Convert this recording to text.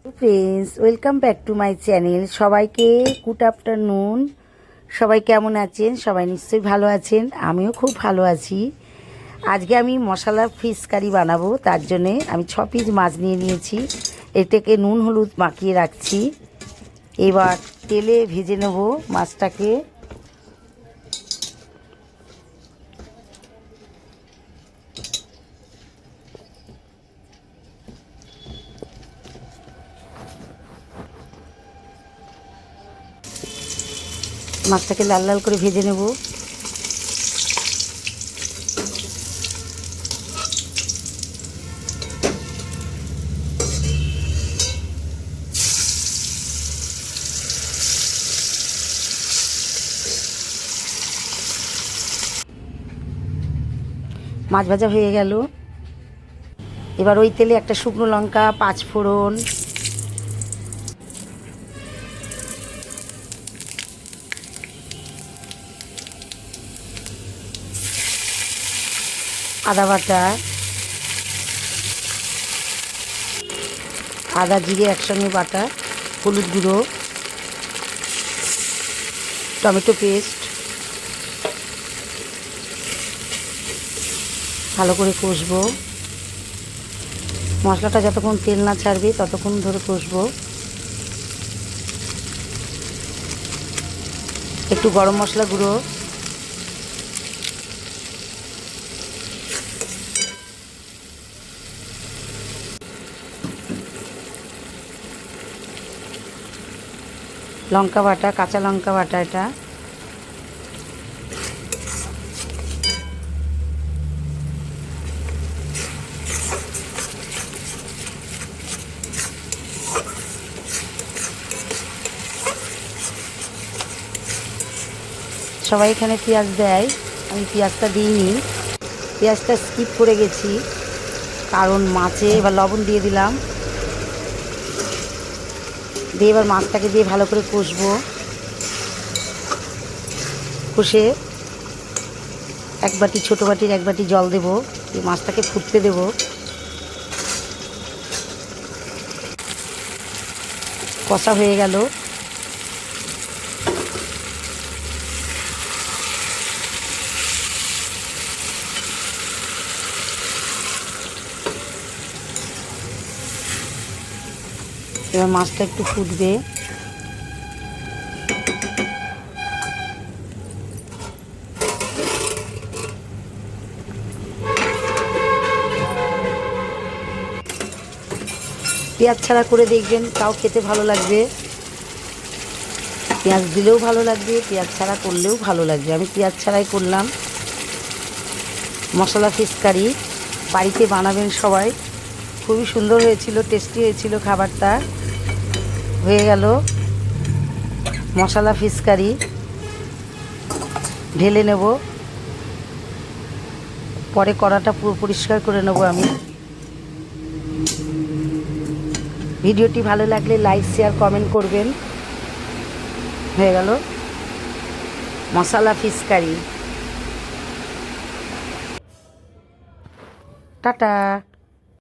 Friends, welcome back to my channel. সবাইকে good afternoon. সবাই কেমন আছেন? সবাই নিশ্চয়ই ভালো আছেন, আমিও খুব ভালো আছি। আজকে আমি মশলা ফিশ কারি বানাবো, তার জন্যে আমি 6 পিস মাছ নিয়ে নিয়েছি। এটাকে নুন হলুদ মাখিয়ে রাখছি। এবার তেলে ভেজে নেব মাছটাকে। মাছটাকে লাল লাল করে ভেজে নেব। মাছ ভাজা হয়ে গেল। এবার ওই তেলে একটা শুকনো লঙ্কা, 5 ফোড়ন, আদা বাটা, আদা জিরে একসঙ্গে বাটা, হলুদ গুঁড়ো, টমেটো পেস্ট, ভালো করে কষবো। মশলাটা যতক্ষণ তেল না ছাড়বে ততক্ষণ ধরে কষবো। একটু গরম মশলা গুঁড়ো, লঙ্কা বাটা, কাঁচা লঙ্কা বাটা, এটা সবাই এখানে পেঁয়াজ দেয়, আমি পেঁয়াজটা দিইনি, পেঁয়াজটা স্কিপ করে গেছি কারণ মাছে। এবার লবণ দিয়ে দিলাম, দিয়ে এবার মাছটাকে দিয়ে ভালো করে কষবো। কষে এক বাটি, ছোটো বাটির 1 বাটি জল দেবো, দিয়ে মাছটাকে ফুটতে দেবো। কষা হয়ে গেল। এবার মাছটা একটু ফুটবে। পেঁয়াজ ছাড়া করে দেখবেন, তাও খেতে ভালো লাগবে। পেঁয়াজ দিলেও ভালো লাগবে, পেঁয়াজ ছাড়া করলেও ভালো লাগবে। আমি পেঁয়াজ ছাড়াই করলাম। মশলা ফিশ কারি বাড়িতে বানাবেন সবাই, খুবই সুন্দর হয়েছিল, টেস্টি হয়েছিল খাবারটা। হয়ে গেল মশলা ফিশ কারি, ঢেলে নেব। পরে কড়াটা পুরো পরিষ্কার করে নেব আমি। ভিডিওটি ভালো লাগলে লাইক শেয়ার কমেন্ট করবেন। হয়ে গেল মশলা ফিশ কারি। টাটা।